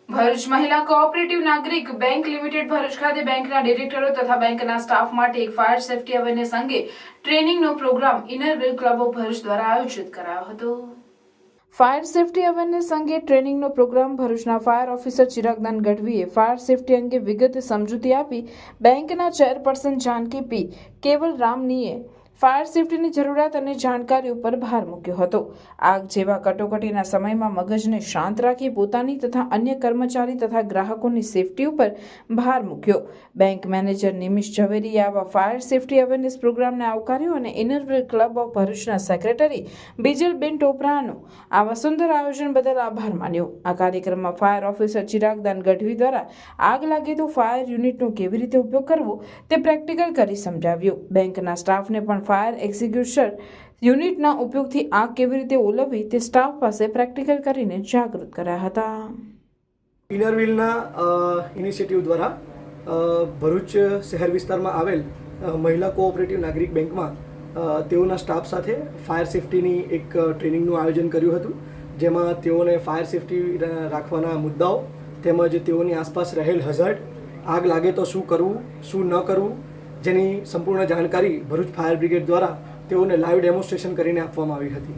ભરૂચ મહિલા કોઓપરેટિવ નાગરિક bank limited Bharuch ખાતે બેંકના ડિરેક્ટરો તથા બેંકના સ્ટાફ માટે એક ફાયર સેફટી અવેરનેસ અંગે ટ્રેનિંગનો programme inner wheel club of Bharuch દ્વારા આયોજિત કરાયો હતો। ફાયર સેફટી અવેરનેસ અંગે ટ્રેનિંગનો પ્રોગ્રામ ભરૂચના ફાયર ઓફિસર ચિરાગદાન ગઢવીએ ફાયર સેફટી અંગે વિગતે સમજૂતી આપી બેંકના ચેરપર્સન જાનકી પી કેવલ રામનીએ ફાયર સેફટીની જરૂરિયાત અને જાણકારી ઉપર ભાર મૂક્યો હતો। આગ જેવા કટોકટીના સમયમાં મગજને શાંત રાખી પોતાની તથા અન્ય કર્મચારી તથા ગ્રાહકોની સેફટી ઉપર ભાર મૂક્યો। બેંક મેનેજર નિમિષ ઝવેરીએ આવા ફાયર સેફટી અવેરનેસ પ્રોગ્રામને આવકાર્યો અને ઇનરવ્હીલ ક્લબ ઓફ ભરૂચના સેક્રેટરી બિજલબેન ટોપરાનો આવા સુંદર આયોજન બદલ આભાર માન્યો। આ કાર્યક્રમમાં ફાયર ઓફિસર ચિરાગદાન ગઢવી દ્વારા આગ લાગે તો ફાયર યુનિટનો કેવી રીતે ઉપયોગ કરવો તે પ્રેક્ટિકલ કરી સમજાવ્યું। બેંકના સ્ટાફને પણ ફાયર એક્ઝિક્યુશન યુનિટના ઉપયોગથી આગ કેવી રીતે ઓલવવી તે સ્ટાફ પાસે પ્રેક્ટિકલ કરીને જાગૃત કર્યા હતા। ઇનર વ્હીલના ઇનિશિયેટિવ દ્વારા ભરૂચ શહેર વિસ્તારમાં આવેલ મહિલા કોઓપરેટિવ નાગરિક બેંકમાં તેઓના સ્ટાફ સાથે ફાયર સેફટીની એક ટ્રેનિંગનું આયોજન કર્યું હતું, જેમાં તેઓને ફાયર સેફટી રાખવાના મુદ્દાઓ તેમજ તેઓની આસપાસ રહેલ હઝાર્ડ, આગ લાગે તો શું કરવું શું ન કરવું જેની સંપૂર્ણ જાણકારી ભરૂચ ફાયર બ્રિગેડ દ્વારા તેઓને લાઈવ ડેમોન્સ્ટ્રેશન કરીને આપવામાં આવી હતી।